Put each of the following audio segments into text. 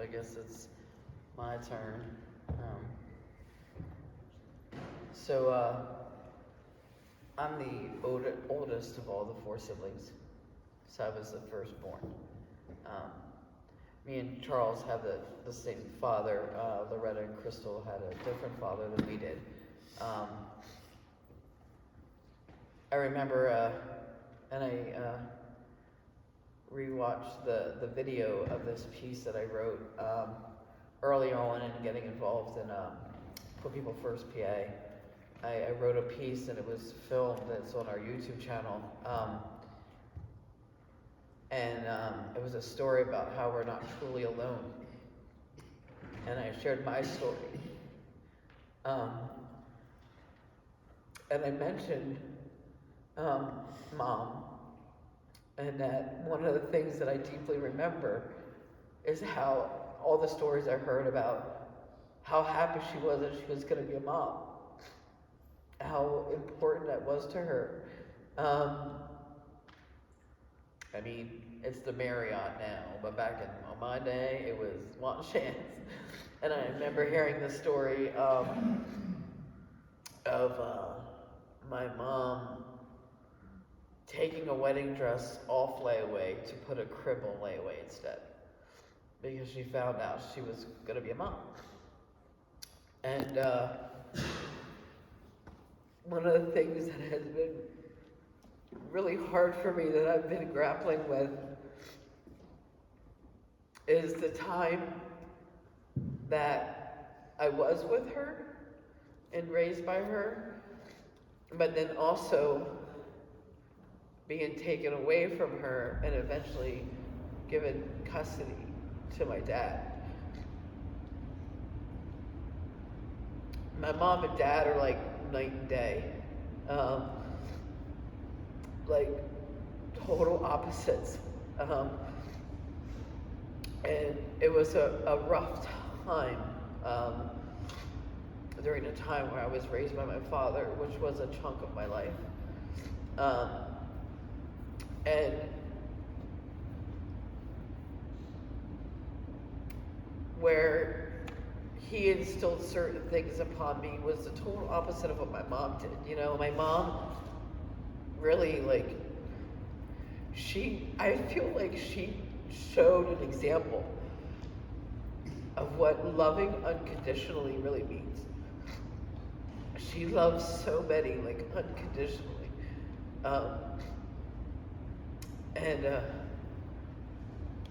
I guess it's my turn. I'm the oldest of all the 4 siblings, so I was the firstborn. Me and Charles have the same father. Loretta and Crystal had a different father than we did. I remember, and I rewatched the video of this piece that I wrote early on in getting involved in Put People First PA. I wrote a piece and it was filmed. It's on our YouTube channel. It was a story about how we're not truly alone. And I shared my story. And I mentioned Mom. And that one of the things that I deeply remember is how all the stories I heard about how happy she was that she was going to be a mom. How important that was to her. I mean, it's the Marriott now, but back in my day, it was one chance. And I remember hearing the story of my mom taking a wedding dress off layaway to put a crib on layaway instead, because she found out she was going to be a mom. And one of the things that has been really hard for me that I've been grappling with is the time that I was with her and raised by her, but then also being taken away from her and eventually given custody to my dad. My mom and dad are like night and day. Like total opposites. And it was a rough time during the time where I was raised by my father, which was a chunk of my life. And where he instilled certain things upon me was the total opposite of what my mom did. You know, my mom really, like, I feel like she showed an example of what loving unconditionally really means. She loves so many, like, unconditionally.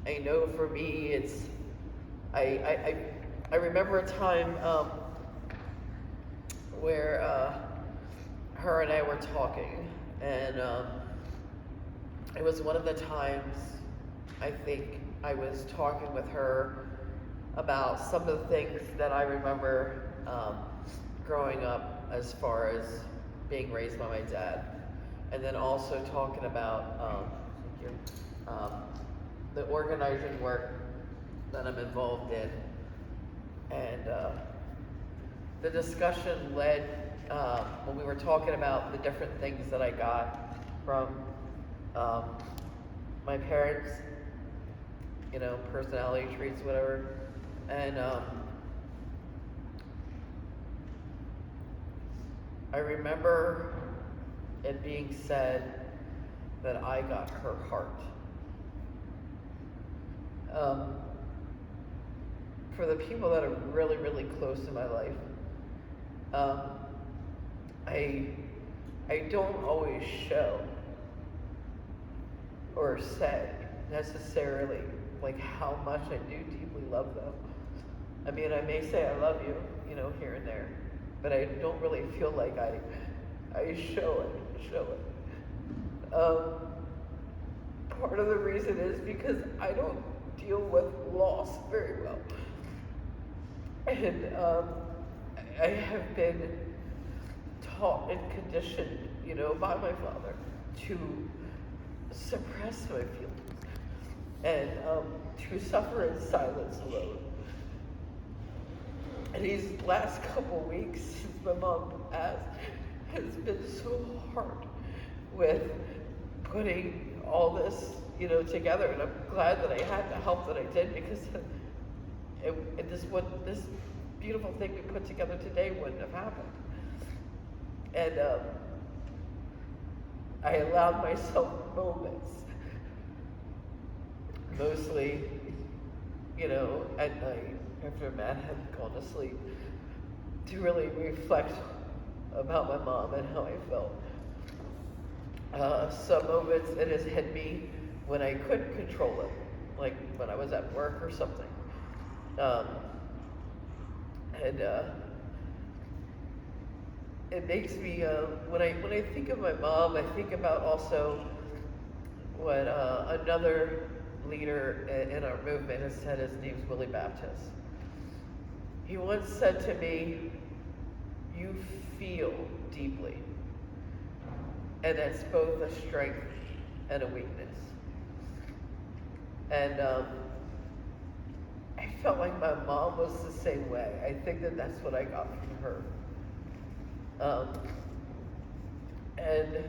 I know for me, it's, I remember a time where her and I were talking, and it was one of the times I think I was talking with her about some of the things that I remember growing up as far as being raised by my dad, and then also talking about the organizing work that I'm involved in. And the discussion led, when we were talking about the different things that I got from my parents, you know, personality traits, whatever. And I remember it being said that I got her heart. For the people that are really, really close in my life, I don't always show or say necessarily like how much I do deeply love them. I mean, I may say I love you, you know, here and there, but I don't really feel like I show it. Part of the reason is because I don't deal with loss very well. And I have been taught and conditioned, you know, by my father to suppress my feelings and to suffer in silence alone. And these last couple weeks since my mom passed has been so hard with putting all this, you know, together. And I'm glad that I had the help that I did, because this beautiful thing we put together today wouldn't have happened. And I allowed myself moments, mostly, at night after Matt had gone to sleep, to really reflect about my mom and how I felt. Some moments it has hit me when I couldn't control it, like when I was at work or something. It makes me, when I think of my mom, I think about also what another leader in our movement has said. His name's Willie Baptist. He once said to me, "You feel deeply, and that's both a strength and a weakness." And I felt like my mom was the same way. I think that's what I got from her. And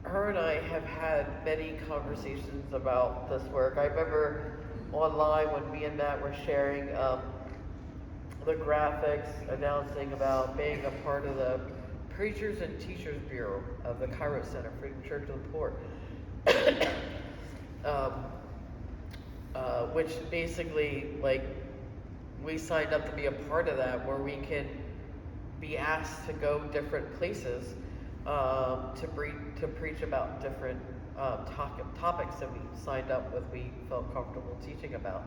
her and I have had many conversations about this work. I remember online when me and Matt were sharing the graphics announcing about being a part of the Preachers and Teachers Bureau of the Cairo Center for the Church of the Poor. Which basically, we signed up to be a part of that, where we can be asked to go different places to preach about different topics that we signed up with, we felt comfortable teaching about.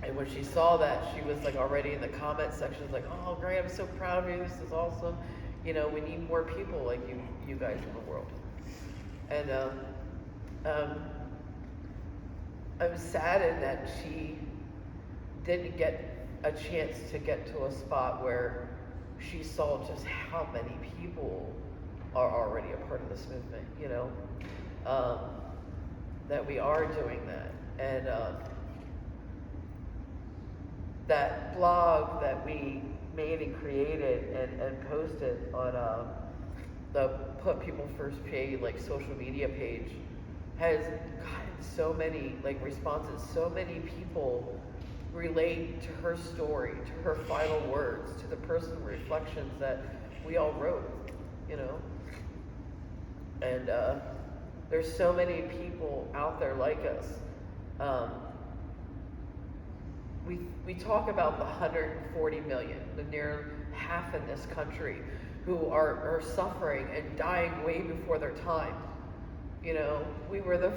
And when she saw that, she was already in the comment section, "Oh, great, I'm so proud of you, this is awesome. We need more people like you guys in the world." And I'm saddened that she didn't get a chance to get to a spot where she saw just how many people are already a part of this movement, that we are doing that. And that blog that we made and created and posted on the Put People First PA social media page has gotten so many responses. So many people relate to her story, to her final words, to the personal reflections that we all wrote, And there's so many people out there like us. We talk about the 140 million, the near half in this country, who are suffering and dying way before their time. We were the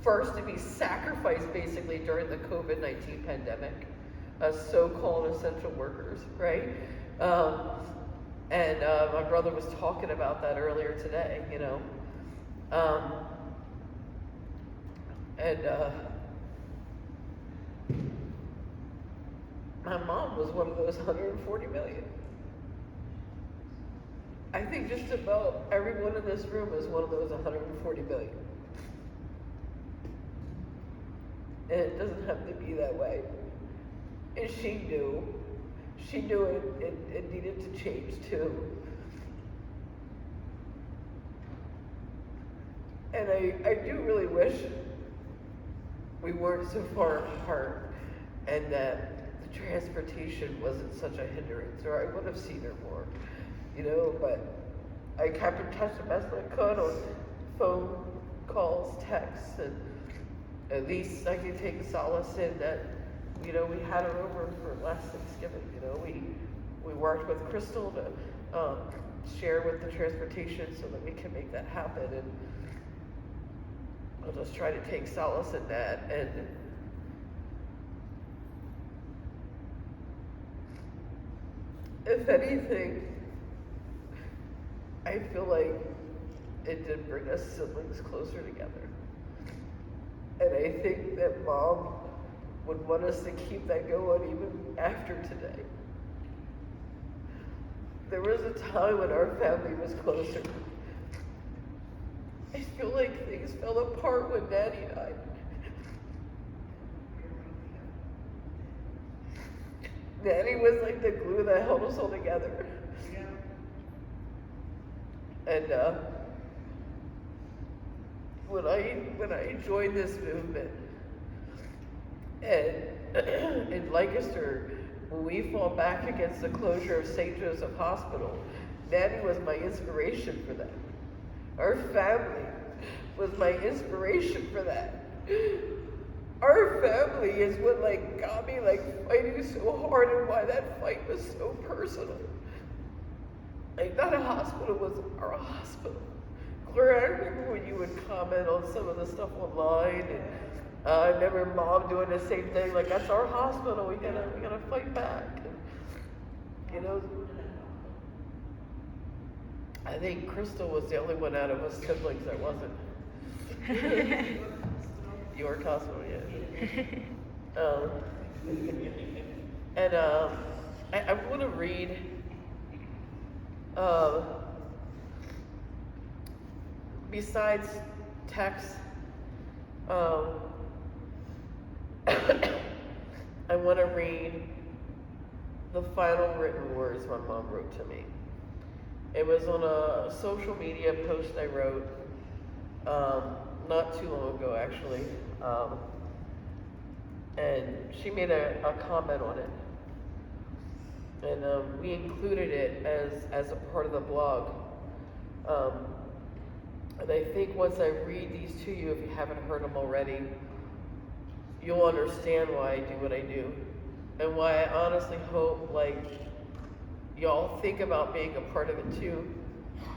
first to be sacrificed basically during the COVID-19 pandemic as so-called essential workers, right? And my brother was talking about that earlier today, my mom was one of those 140 million. I think just about everyone in this room is one of those 140 million. And it doesn't have to be that way. And she knew it needed to change too. And I do really wish we weren't so far apart and that the transportation wasn't such a hindrance, or I would have seen her more, but I kept in touch the best I could on phone calls, texts, and at least I can take solace in that, we had her over for last Thanksgiving, we worked with Crystal to share with the transportation so that we can make that happen, and I'll just try to take solace in that. And if anything, I feel like it did bring us siblings closer together. And I think that Mom would want us to keep that going even after today. There was a time when our family was closer. I feel like things fell apart when Daddy died. Daddy was like the glue that held us all together. And when I joined this movement, And in Lancaster, when we fought back against the closure of St. Joseph Hospital, Nanny was my inspiration for that. Our family was my inspiration for that. Our family is what got me fighting so hard, and why that fight was so personal. That hospital was our hospital. Gloria, I remember when you would comment on some of the stuff online, and I remember Mom doing the same thing. That's our hospital. We gotta fight back. And, I think Crystal was the only one out of us siblings that wasn't. York Hospital, yeah. And I want to read besides text, I want to read the final written words my mom wrote to me. It was on a social media post I wrote not too long ago, actually. And she made a comment on it. And we included it as a part of the blog. And I think once I read these to you, if you haven't heard them already, you'll understand why I do what I do. And why I honestly hope, y'all think about being a part of it too.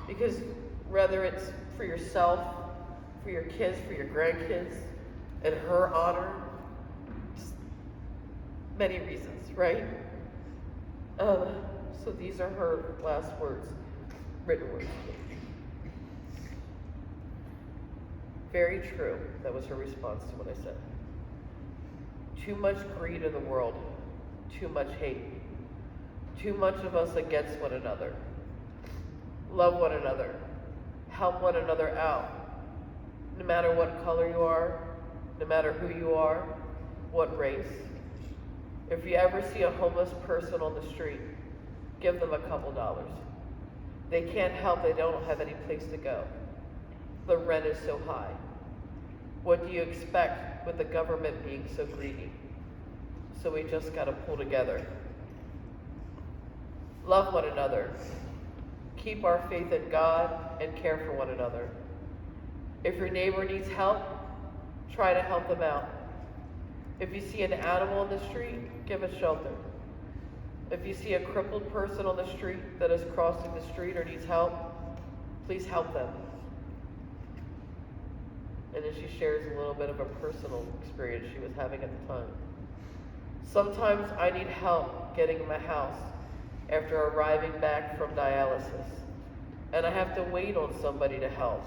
Because whether it's for yourself, for your kids, for your grandkids, in her honor, just many reasons, right? So these are her last words, written words. Very true. That was her response to what I said. Too much greed in the world, too much hate, too much of us against one another. Love one another, help one another out, no matter what color you are, no matter who you are, what race. If you ever see a homeless person on the street, give them a couple dollars. They can't help, they don't have any place to go. The rent is so high. What do you expect with the government being so greedy? So we just gotta pull together. Love one another. Keep our faith in God and care for one another. If your neighbor needs help, try to help them out. If you see an animal in the street, give it shelter. If you see a crippled person on the street that is crossing the street or needs help, please help them. And then she shares a little bit of a personal experience she was having at the time. Sometimes I need help getting in my house after arriving back from dialysis, and I have to wait on somebody to help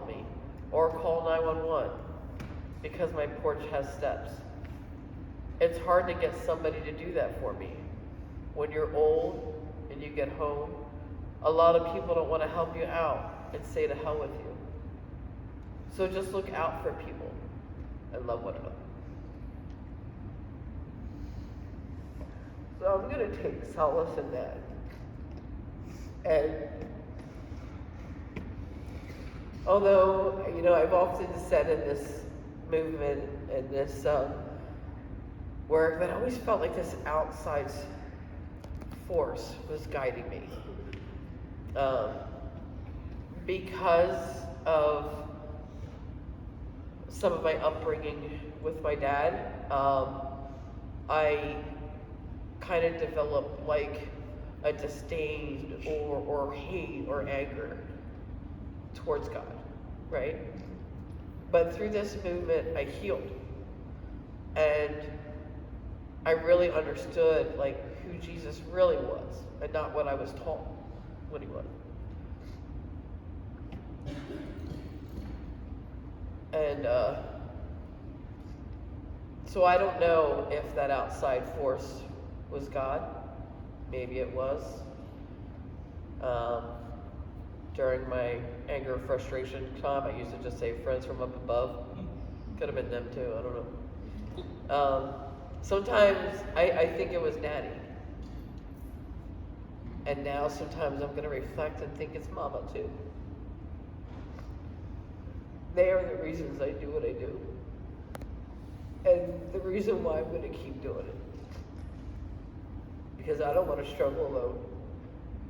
me, or call 911 because my porch has steps. It's hard to get somebody to do that for me. When you're old and you get home, a lot of people don't want to help you out and say to hell with you. So just look out for people and love one another. So I'm going to take solace in that. And although, I've often said in this movement and this work that I always felt like this outside force was guiding me. Because of some of my upbringing with my dad, I kind of developed a disdain or hate or anger towards God, right? But through this movement, I healed. And I really understood who Jesus really was and not what I was taught what he was. And so I don't know if that outside force was God. Maybe it was. During my anger and frustration time, I used to just say friends from up above. Could have been them too, I don't know. Sometimes I think it was Daddy. And now sometimes I'm going to reflect and think it's Mama too. They are the reasons I do what I do. And the reason why I'm going to keep doing it, because I don't want to struggle alone,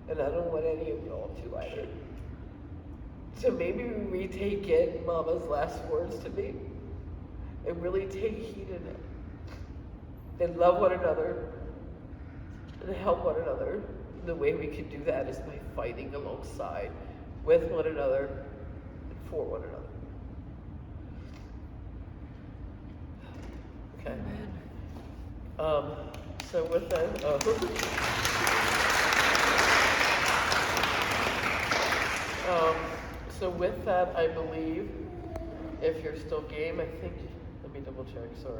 and I don't want any of y'all to either. So maybe we retake in Mama's last words to me, and really take heed in it, and love one another, and help one another. The way we can do that is by fighting alongside, with one another, and for one another. Okay. So with that, I believe, if you're still game, I think, let me double check, sorry.